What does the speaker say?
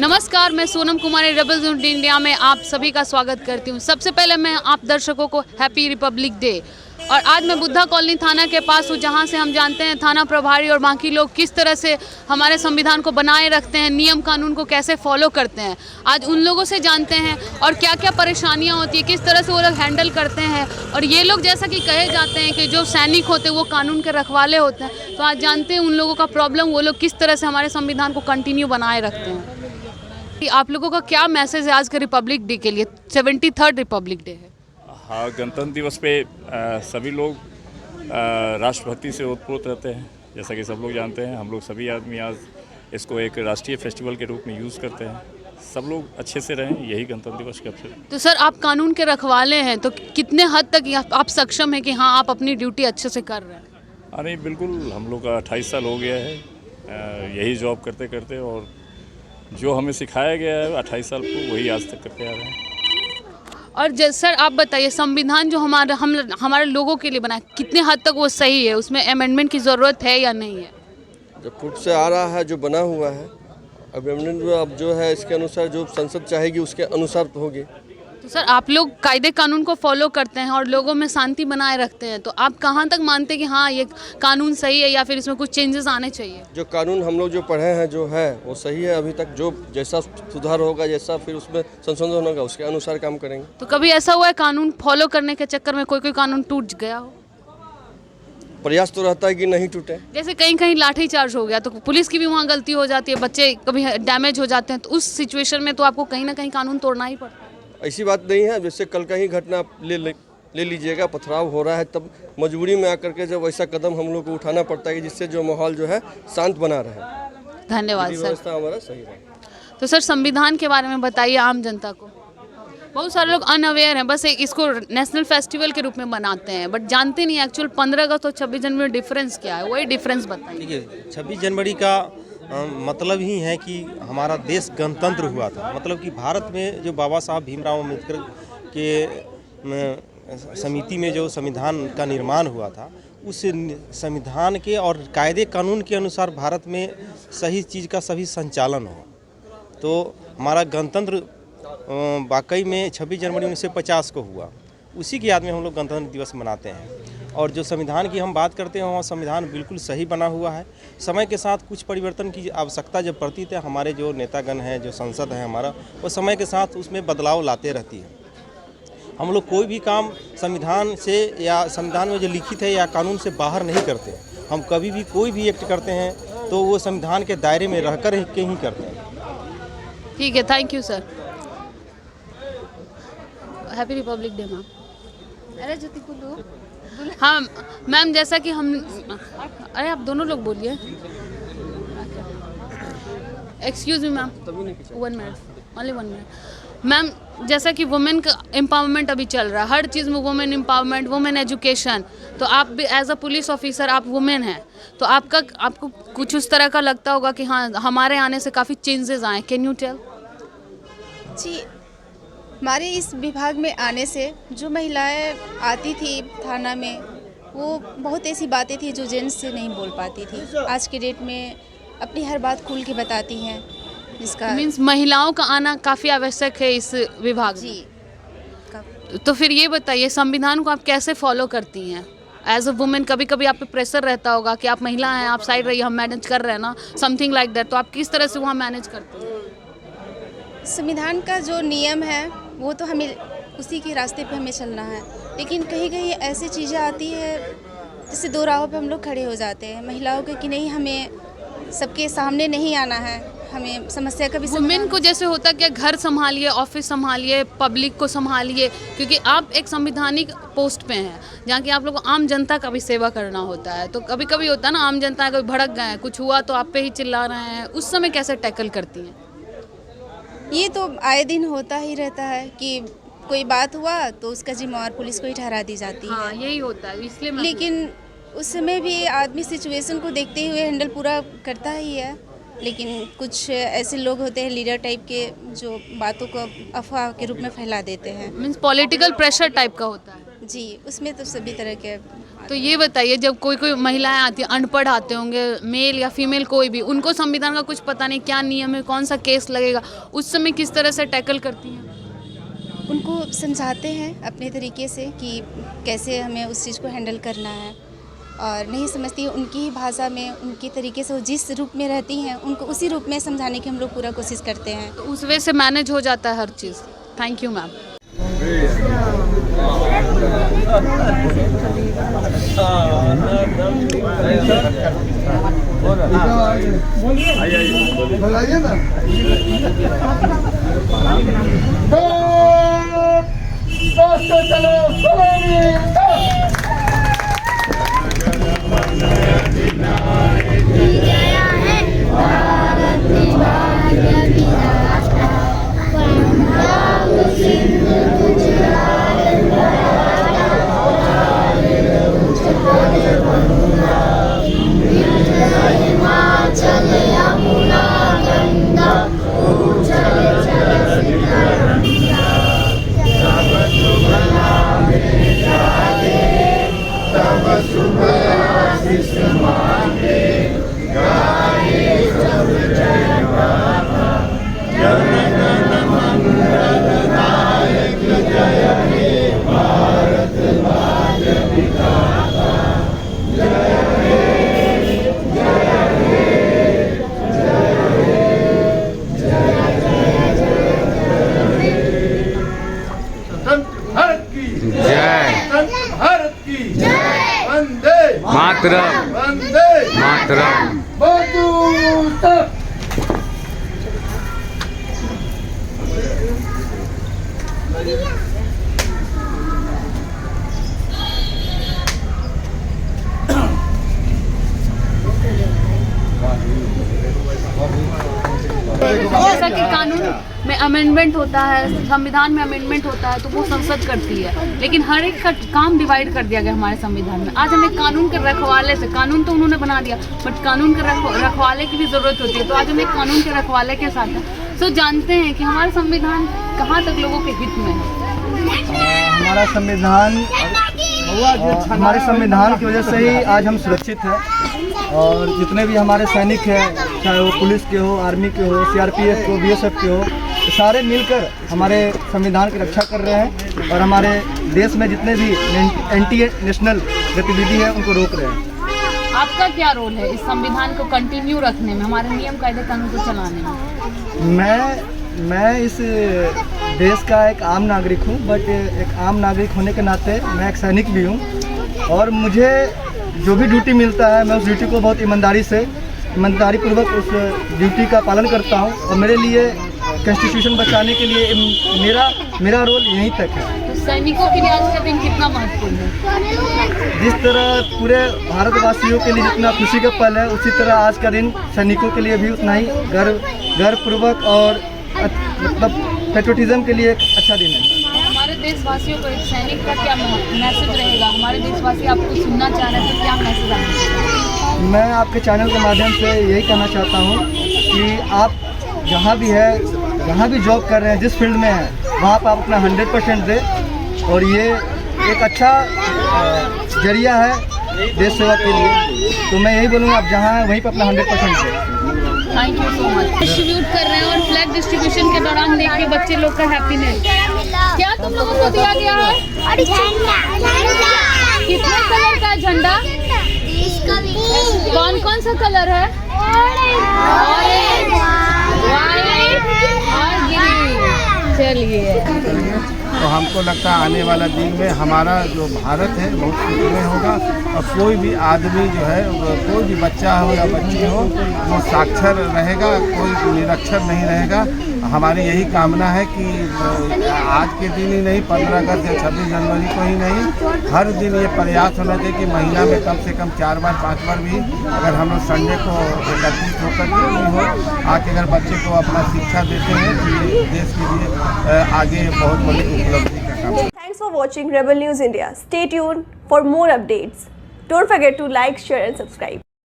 नमस्कार, मैं सोनम कुमारी rebels India में आप सभी का स्वागत करती हूँ। सबसे पहले मैं आप दर्शकों को हैप्पी रिपब्लिक डे। और आज मैं बुद्धा कॉलोनी थाना के पास हूँ, जहाँ से हम जानते हैं थाना प्रभारी और बाकी लोग किस तरह से हमारे संविधान को बनाए रखते हैं, नियम कानून को कैसे फॉलो करते हैं। आज उन लोगों से जानते हैं और क्या क्या परेशानियाँ होती है, किस तरह से वो लोग हैंडल करते हैं। और ये लोग जैसा कि कहे जाते हैं कि जो सैनिक होते हैं वो कानून के रखवाले होते हैं, तो आज जानते हैं उन लोगों का प्रॉब्लम, वो लोग किस तरह से हमारे संविधान को कंटिन्यू बनाए रखते हैं। आप लोगों का क्या मैसेज है आज के रिपब्लिक डे के लिए? 73rd रिपब्लिक डे है। हाँ, गणतंत्र दिवस पे सभी लोग राष्ट्रभक्ति से ओतप्रोत रहते हैं। जैसा कि सब लोग जानते हैं, हम लोग सभी आदमी आज इसको एक राष्ट्रीय फेस्टिवल के रूप में यूज़ करते हैं। सब लोग अच्छे से रहें, यही गणतंत्र दिवस का अवसर। तो सर, आप कानून के रखवाले हैं, तो कितने हद तक आप सक्षम हैं कि हाँ आप अपनी ड्यूटी अच्छे से कर रहे हैं? अरे बिल्कुल, हम लोग का 28 साल हो गया है यही जॉब करते करते, और जो हमें सिखाया गया है 28 साल को वही आज तक करते आ रहे हैं। और सर आप बताइए, संविधान जो हमारे लोगों के लिए बना है, कितने हद तक वो सही है? उसमें अमेंडमेंट की ज़रूरत है या नहीं है? जो फुट से आ रहा है, जो बना हुआ है, अमेंडमेंट अब जो है इसके अनुसार जो संसद चाहेगी उसके अनुसार तो होगी। तो सर, आप लोग कायदे कानून को फॉलो करते हैं और लोगों में शांति बनाए रखते हैं, तो आप कहाँ तक मानते हैं कि हाँ ये कानून सही है या फिर इसमें कुछ चेंजेस आने चाहिए? जो कानून हम लोग जो पढ़े हैं जो है वो सही है अभी तक। जो जैसा सुधार होगा, जैसा फिर उसमें संशोधन होगा, उसके अनुसार काम करेंगे। तो कभी ऐसा हुआ है कानून फॉलो करने के चक्कर में कोई कानून टूट गया हो? प्रयास तो रहता है कि नहीं टूटे। जैसे कहीं कहीं लाठी चार्ज हो गया तो पुलिस की भी वहाँ गलती हो जाती है, बच्चे कभी डैमेज हो जाते हैं, तो उस सिचुएशन में तो आपको कहीं ना कहीं कानून तोड़ना ही पड़ता है। ऐसी बात नहीं है। जैसे कल का ही घटना आप ले लीजिएगा, पथराव हो रहा है, तब मजबूरी में आकर के जब ऐसा कदम हम लोग को उठाना पड़ता है जिससे जो माहौल जो है शांत बना रहे। धन्यवाद सर। व्यवस्था हमारा सही रहे। तो सर, संविधान के बारे में बताइए आम जनता को। बहुत सारे लोग अनअवेयर हैं, बस इसको नेशनल फेस्टिवल के रूप में मनाते हैं, बट जानते नहीं एक्चुअल 15 अगस्त और 26 जनवरी में डिफरेंस क्या है। वही डिफरेंस बताइए। देखिए, 26 जनवरी का मतलब ही है कि हमारा देश गणतंत्र हुआ था। मतलब कि भारत में जो बाबा साहब भीमराव अम्बेडकर के समिति में जो संविधान का निर्माण हुआ था, उस संविधान के और कायदे कानून के अनुसार भारत में सही चीज़ का सभी संचालन हो। तो हमारा गणतंत्र वाकई में 26 जनवरी 1950 को हुआ। उसी की याद में हम लोग गणतंत्र दिवस मनाते हैं। और जो संविधान की हम बात करते हैं, वहाँ संविधान बिल्कुल सही बना हुआ है। समय के साथ कुछ परिवर्तन की आवश्यकता जब पड़ती है, हमारे जो नेतागण हैं, जो संसद है हमारा, वो समय के साथ उसमें बदलाव लाते रहती है। हम लोग कोई भी काम संविधान से या संविधान में जो लिखित है या कानून से बाहर नहीं करते। हम कभी भी कोई भी एक्ट करते हैं तो वो संविधान के दायरे में रहकर के ही करते हैं। ठीक है, thank you sir. Happy Republic day ma'am. अरे ज्योति बोलो। हाँ मैम, जैसा कि हम, अरे आप दोनों लोग बोलिए। Excuse me ma'am, 1 minute, only 1 minute. Ma'am, जैसा कि वुमेन का एम्पावरमेंट अभी चल रहा है, हर चीज़ में वुमेन एम्पावरमेंट, वुमेन एजुकेशन, तो आप भी एज अ पुलिस ऑफिसर, आप वुमेन हैं, तो आपको कुछ उस तरह का लगता होगा कि हाँ हमारे आने से काफ़ी चेंजेस आए। Can you tell? जी, हमारे इस विभाग में आने से जो महिलाएं आती थी थाना में, वो बहुत ऐसी बातें थी जो जेंट्स से नहीं बोल पाती थी। आज के डेट में अपनी हर बात खुल के बताती हैं, जिसका मीन्स महिलाओं का आना काफ़ी आवश्यक है इस विभाग में। जी। तो फिर ये बताइए, संविधान को आप कैसे फॉलो करती हैं एज अ वुमेन? कभी कभी आप पे प्रेशर रहता होगा कि आप महिला हैं, आप साइड रहिए, हम मैनेज कर रहे हैं ना, समथिंग लाइक दैट, तो आप किस तरह से वहाँ मैनेज करते हैं? संविधान का जो नियम है वो तो हमें उसी के रास्ते पे हमें चलना है, लेकिन कहीं कहीं ऐसी चीज़ें आती है जिससे दो राहों पे हम लोग खड़े हो जाते हैं महिलाओं के, कि नहीं हमें सबके सामने नहीं आना है, हमें समस्या का भी वुमेन को जैसे होता है कि घर संभालिए, ऑफिस संभालिए, पब्लिक को संभालिए, क्योंकि आप एक संवैधानिक पोस्ट पे हैं जहाँ की आप लोग को आम जनता का भी सेवा करना होता है। तो कभी कभी होता है ना, आम जनता कभी भड़क गए हैं, कुछ हुआ तो आप पे ही चिल्ला रहे हैं, उस समय कैसे टैकल करती हैं? ये तो आए दिन होता ही रहता है कि कोई बात हुआ तो उसका जिम्मेवार पुलिस को ही ठहरा दी जाती है। हाँ, यही होता है, इसलिए लेकिन उस समय भी आदमी सिचुएशन को देखते हुए हैंडल पूरा करता ही है, लेकिन कुछ ऐसे लोग होते हैं लीडर टाइप के जो बातों को अफवाह के रूप में फैला देते हैं। मीन्स पॉलिटिकल प्रेशर टाइप का होता है। जी, उसमें तो सभी तरह के तो ये बताइए, जब कोई कोई महिलाएं आती हैं, अनपढ़ आते होंगे, मेल या फीमेल कोई भी, उनको संविधान का कुछ पता नहीं, क्या नियम है, कौन सा केस लगेगा, उस समय किस तरह से टैकल करती हैं? उनको समझाते हैं अपने तरीके से कि कैसे हमें उस चीज़ को हैंडल करना है, और नहीं समझती है उनकी ही भाषा में, उनकी तरीके से वो जिस रूप में रहती हैं उनको उसी रूप में समझाने की हम लोग पूरा कोशिश करते हैं। तो उस वे से मैनेज हो जाता है हर चीज़। Thank you ma'am. Mataram Mataram. जैसा कि कानून में अमेंडमेंट होता है, संविधान में अमेंडमेंट होता है, तो वो संसद करती है, लेकिन हर एक का काम डिवाइड कर दिया गया हमारे संविधान में। आज हमें कानून के रखवाले से, कानून तो उन्होंने बना दिया, बट कानून के रखवाले की भी ज़रूरत होती है। तो आज हमें कानून के रखवाले के साथ है। तो जानते हैं कि हमारा संविधान कहाँ तक लोगों के हित में है। हमारा संविधान, हमारे संविधान की वजह से ही आज हम सुरक्षित हैं, और जितने भी हमारे सैनिक हैं, चाहे वो पुलिस के हो, आर्मी के हो, सीआरपीएफ के, बीएसएफ के हो, सारे मिलकर हमारे संविधान की रक्षा कर रहे हैं, और हमारे देश में जितने भी एंटी नेशनल गतिविधि है उनको रोक रहे हैं। आपका क्या रोल है इस संविधान को कंटिन्यू रखने में, हमारे नियम कायदे कानून को चलाने में? मैं इस देश का एक आम नागरिक हूँ, बट एक आम नागरिक होने के नाते मैं एक सैनिक भी हूँ, और मुझे जो भी ड्यूटी मिलता है मैं उस ड्यूटी को बहुत ईमानदारी पूर्वक उस ड्यूटी का पालन करता हूँ, और मेरे लिए कॉन्स्टिट्यूशन बचाने के लिए मेरा रोल यहीं तक है। तो सैनिकों के लिए आज का दिन कितना महत्वपूर्ण है? जिस तरह पूरे भारतवासियों के लिए जितना खुशी का पल है, उसी तरह आज का दिन सैनिकों के लिए भी उतना ही गर्वपूर्वक और मतलब पेट्रोटिज्म के लिए एक अच्छा दिन है। हमारे देशवासियों को, एक सैनिक का क्या मैसेज रहेगा? हमारे देशवासी आपको सुनना चाह रहे हैं, तो क्या मैसेज आपको? मैं आपके चैनल के माध्यम से यही कहना चाहता हूँ कि आप जहाँ भी है, जहाँ भी जॉब कर रहे हैं, जिस फील्ड में हैं, वहाँ पर आप अपना 100% दें, और ये एक अच्छा जरिया है देश सेवा के लिए। तो मैं यही बोलूँगा, आप जहाँ हैं वहीं पर अपना 100% दें। Thank you so much. Distribute कर रहे हैं, और फ्लैग डिस्ट्रीब्यूशन के दौरान देख के बच्चे लोग का हैप्पीनेस, क्या तुम लोगों को दिया गया है? कितने कलर का झंडा? कौन कौन सा कलर है? ऑरेंज, वाइट और ग्रीन। चलिए, तो हमको लगता है आने वाला दिन में हमारा जो भारत है बहुत सुखमय होगा, और कोई भी आदमी जो है, कोई भी बच्चा हो या बच्ची हो, वो साक्षर रहेगा, कोई निरक्षर नहीं रहेगा। हमारी यही कामना है कि आज के दिन ही नहीं, 15 अगस्त या 26 जनवरी को ही नहीं, हर दिन ये प्रयास होना चाहिए कि महीना में कम से कम 4 बार 5 बार भी अगर हम लोग संडे को एकत्रित होकर के भी हो आके अगर बच्चे को अपना शिक्षा देते हैं, तो ये देश के लिए आगे बहुत बड़ी उपलब्धि का काम है। Thanks for watching Rebel News India. Stay tuned for more updates. Don't forget to like, share and subscribe.